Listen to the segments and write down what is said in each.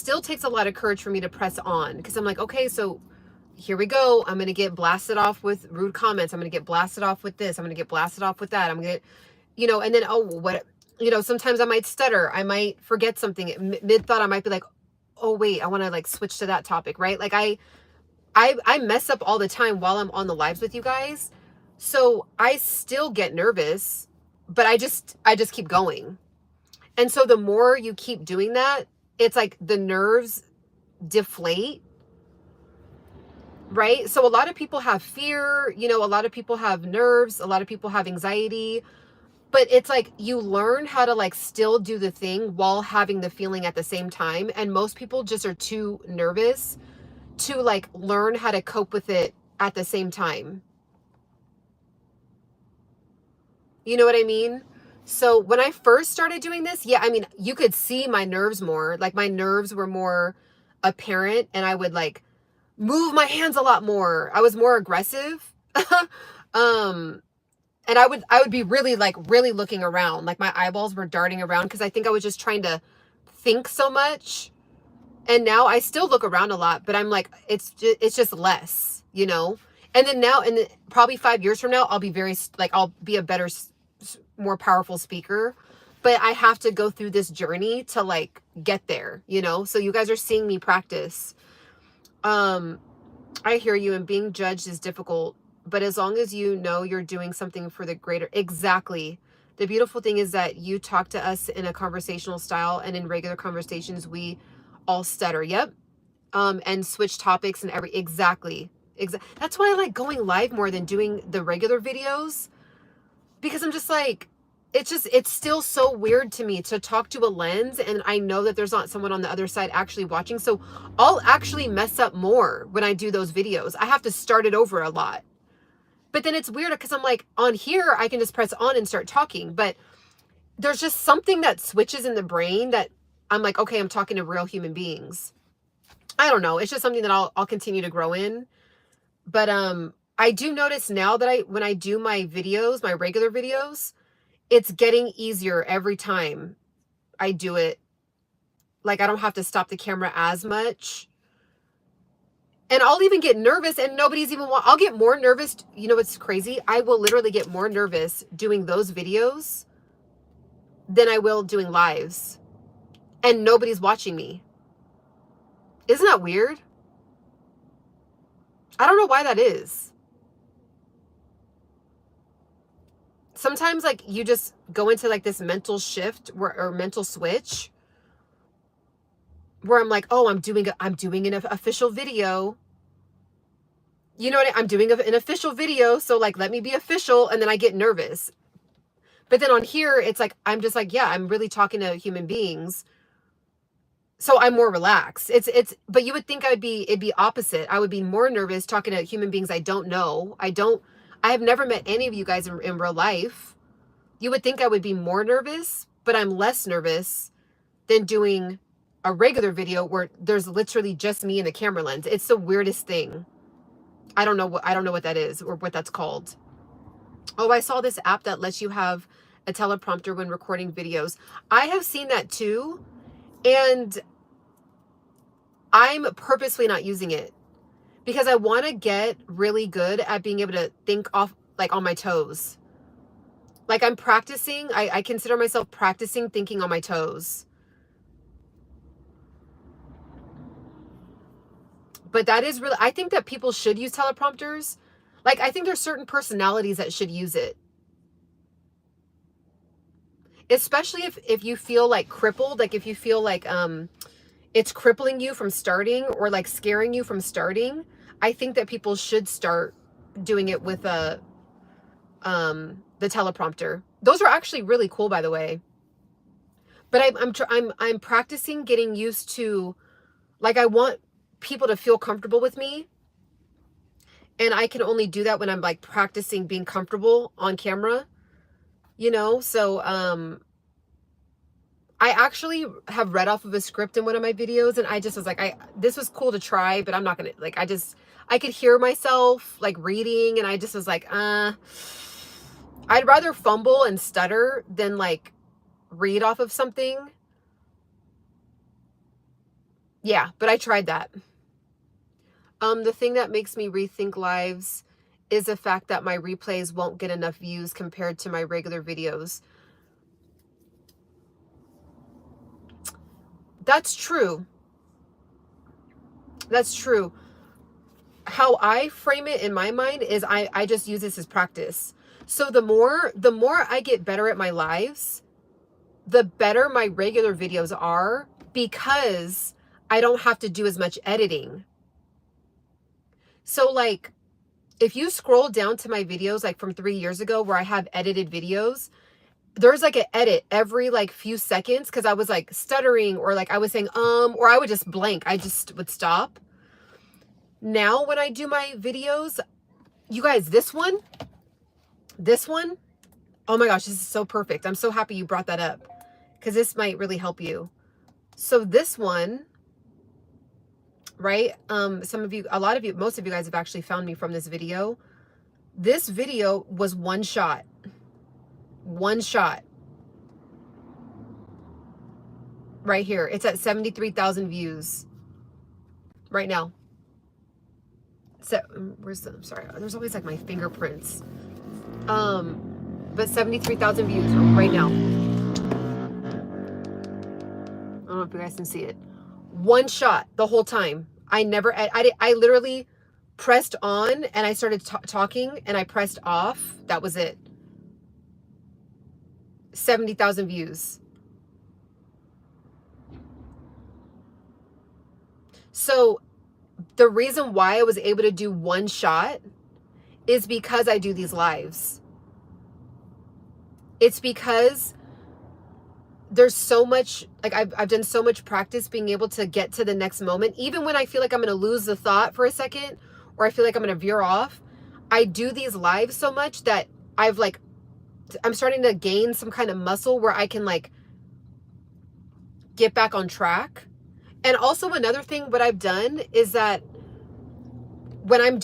still takes a lot of courage for me to press on, because I'm like, okay, so here we go. I'm going to get blasted off with rude comments. I'm going to get blasted off with this. I'm going to get blasted off with that. I'm going to, you know, and then, oh, what, you know, sometimes I might stutter. I might forget something mid-thought. I might be like, oh, wait, I want to like switch to that topic, right? Like I mess up all the time while I'm on the lives with you guys. So I still get nervous, but I just keep going. And so the more you keep doing that, it's like the nerves deflate, right? So a lot of people have fear, you know, a lot of people have nerves, a lot of people have anxiety, but it's like you learn how to like still do the thing while having the feeling at the same time. And most people just are too nervous to like learn how to cope with it at the same time. You know what I mean? So when I first started doing this, yeah, I mean, you could see my nerves more. Like my nerves were more apparent, and I would like move my hands a lot more. I was more aggressive. And I would be really looking around. Like my eyeballs were darting around because I think I was just trying to think so much. And now I still look around a lot, but I'm like, it's just less, you know? And then now, and probably 5 years from now, I'll be I'll be a better, more powerful speaker, but I have to go through this journey to like get there, you know? So you guys are seeing me practice. I hear you, and being judged is difficult, but as long as you know you're doing something for the greater, exactly. The beautiful thing is that you talk to us in a conversational style, and in regular conversations, we all stutter. Yep. And switch topics and exactly. That's why I like going live more than doing the regular videos, because I'm just like, it's still so weird to me to talk to a lens, and I know that there's not someone on the other side actually watching. So I'll actually mess up more when I do those videos. I have to start it over a lot. But then it's weird because I'm like, on here, I can just press on and start talking. But there's just something that switches in the brain that I'm like, okay, I'm talking to real human beings. I don't know. It's just something that I'll continue to grow in. But I do notice now that when I do my videos, my regular videos, it's getting easier every time I do it. Like I don't have to stop the camera as much. And I'll even get nervous, and nobody's even I'll get more nervous. You know what's crazy? I will literally get more nervous doing those videos than I will doing lives. And nobody's watching me. Isn't that weird? I don't know why that is. Sometimes like you just go into like this mental shift or mental switch where I'm like, oh, I'm doing an official video. You know what? I'm doing an official video. So like, let me be official. And then I get nervous. But then on here, it's like, I'm just like, yeah, I'm really talking to human beings. So I'm more relaxed. But you would think it'd be opposite. I would be more nervous talking to human beings I don't know. I have never met any of you guys in real life. You would think I would be more nervous, but I'm less nervous than doing a regular video where there's literally just me and the camera lens. It's the weirdest thing. I don't know what that is or what that's called. Oh, I saw this app that lets you have a teleprompter when recording videos. I have seen that too. And I'm purposely not using it because I want to get really good at being able to think off, like on my toes. Like I'm practicing. I consider myself practicing thinking on my toes. But that is really, I think that people should use teleprompters. Like, I think there's certain personalities that should use it. Especially if you feel like crippled, like if you feel like it's crippling you from starting or like scaring you from starting. I think that people should start doing it with the teleprompter. Those are actually really cool, by the way. But I'm practicing getting used to, like, I want people to feel comfortable with me, and I can only do that when I'm like practicing being comfortable on camera, you know. So I actually have read off of a script in one of my videos, and I just was like, this was cool to try, but I'm not gonna, like, I could hear myself like reading, and I just was like, I'd rather fumble and stutter than like read off of something. Yeah, but I tried that. The thing that makes me rethink lives is the fact that my replays won't get enough views compared to my regular videos. That's true. That's true. How I frame it in my mind is I just use this as practice. So the more I get better at my lives, the better my regular videos are, because I don't have to do as much editing. So like, if you scroll down to my videos, like from 3 years ago where I have edited videos, there's like an edit every like few seconds because I was like stuttering, or like I was saying, or I would just blank. I just would stop. Now when I do my videos, you guys, this one, oh my gosh, this is so perfect. I'm so happy you brought that up because this might really help you. So this one, right? Some of you, a lot of you, most of you guys have actually found me from this video. This video was one shot. One shot. Right here. It's at 73,000 views right now. So where's the, I'm sorry, there's always like my fingerprints. But 73,000 views right now. I don't know if you guys can see it. One shot the whole time. I never, I literally pressed on and I started talking and I pressed off. That was it. 70,000 views. So the reason why I was able to do one shot is because I do these lives. It's because there's so much, like I've done so much practice being able to get to the next moment. Even when I feel like I'm going to lose the thought for a second, or I feel like I'm going to veer off, I do these lives so much that I'm starting to gain some kind of muscle where I can like get back on track. And also another thing, what I've done is that when I'm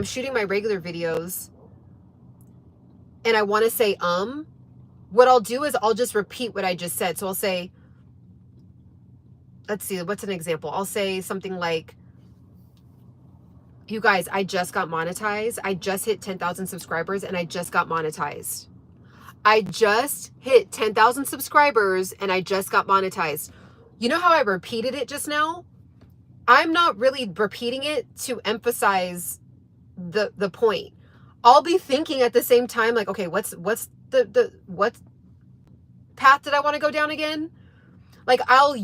shooting my regular videos and I want to say, what I'll do is I'll just repeat what I just said. So I'll say, let's see, what's an example? I'll say something like, you guys, I just got monetized. I just hit 10,000 subscribers and I just got monetized. I just hit 10,000 subscribers and I just got monetized. You know how I repeated it just now? I'm not really repeating it to emphasize the point. I'll be thinking at the same time, like, okay, what path did I want to go down again? Like I'll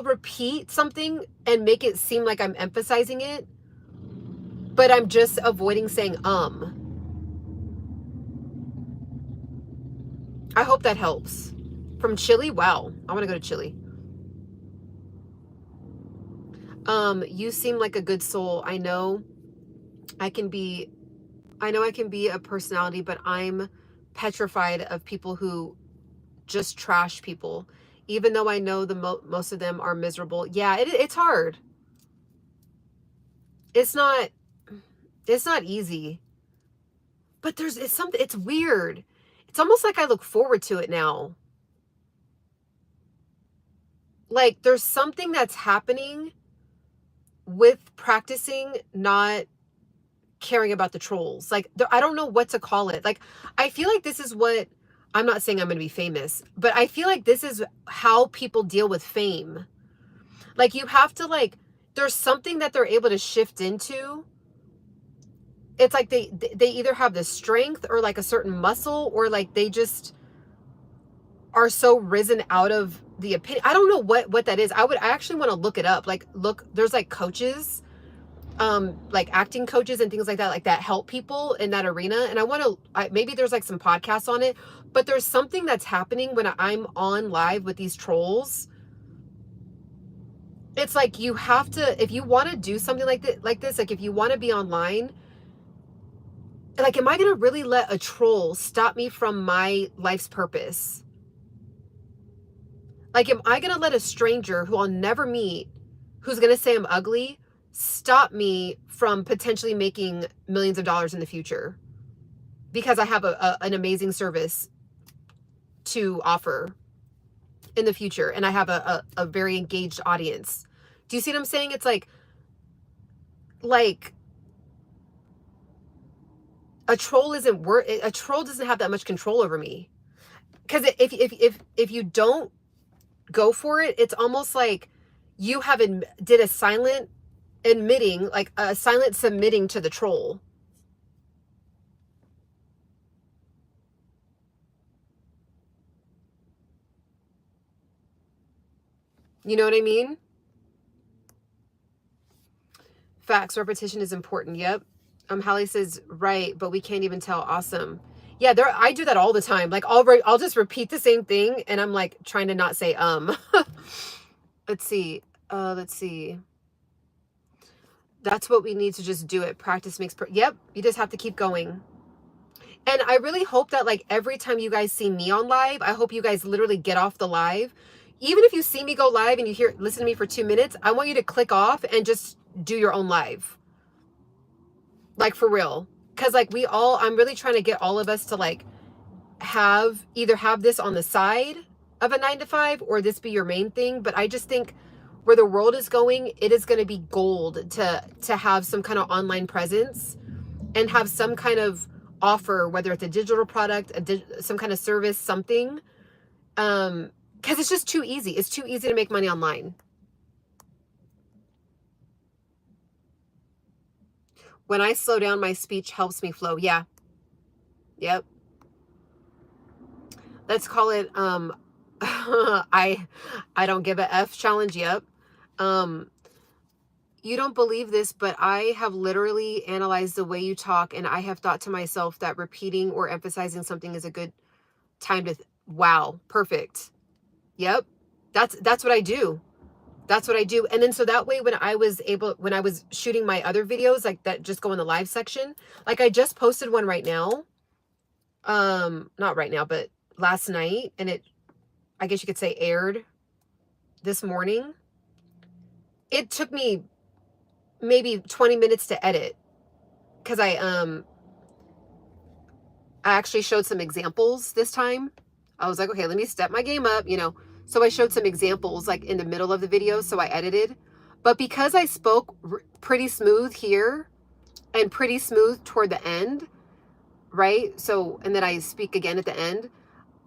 repeat something and make it seem like I'm emphasizing it, but I'm just avoiding saying I hope that helps. From Chile? Wow. I want to go to Chile. You seem like a good soul. I know I can be a personality, but I'm petrified of people who just trash people, even though I know most of them are miserable. Yeah, it's hard. It's not easy, but it's weird. It's almost like I look forward to it now. Like there's something that's happening with practicing not caring about the trolls. Like I don't know what to call it. Like I feel like this is what, I'm not saying I'm going to be famous, but I feel like this is how people deal with fame. Like you have to there's something that they're able to shift into. It's like they either have the strength or like a certain muscle, or like they just are so risen out of the opinion. I don't know what that is. I actually want to look it up. Like look, there's like coaches, like acting coaches and things like that help people in that arena. And I want to, maybe there's like some podcasts on it, but there's something that's happening when I'm on live with these trolls. It's like you have to, if you want to do something like this, like if you want to be online, like, am I going to really let a troll stop me from my life's purpose? Like, am I going to let a stranger who I'll never meet, who's going to say I'm ugly, stop me from potentially making millions of dollars in the future because I have an amazing service to offer in the future, and I have a very engaged audience Do you see what I'm saying? It's like a troll doesn't have that much control over me. Because if you don't go for it, it's almost like you did a silent admitting, like a silent submitting to the troll. You know what I mean? Facts, repetition is important. Yep. Hallie says, right, but we can't even tell. Awesome. Yeah, I do that all the time. Like I'll just repeat the same thing and I'm like trying to not say Let's see. That's what we need to just do it. Practice makes yep, you just have to keep going. And I really hope that like every time you guys see me on live, I hope you guys literally get off the live. Even if you see me go live and you listen to me for 2 minutes, I want you to click off and just do your own live. Like for real. Cause like I'm really trying to get all of us to like either have this on the side of a 9-to-5 or this be your main thing. But I just think where the world is going, it is going to be gold to have some kind of online presence and have some kind of offer, whether it's a digital product, some kind of service, something. Cause it's just too easy. It's too easy to make money online. When I slow down, my speech helps me flow. Yeah. Yep. Let's call it I don't give a F challenge. Yep. You don't believe this, but I have literally analyzed the way you talk, and I have thought to myself that repeating or emphasizing something is a good time to wow, perfect. Yep. That's what I do. That's what I do. And then so that way when I was shooting my other videos like that just go in the live section, like I just posted one right now. Not right now, but last night, and I guess you could say aired this morning. It took me maybe 20 minutes to edit because I actually showed some examples this time. I was like, okay, let me step my game up, So I showed some examples like in the middle of the video, so I edited. But because I spoke pretty smooth here and pretty smooth toward the end, right? So, and then I speak again at the end.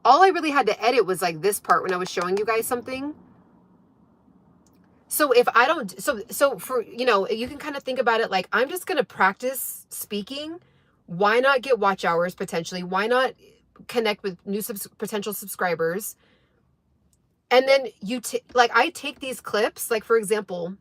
All I really had to edit was like this part when I was showing you guys something. So if I don't, so for, you can kind of think about it like, I'm just going to practice speaking. Why not get watch hours potentially? Why not connect with new potential subscribers? And then I take these clips, like for example,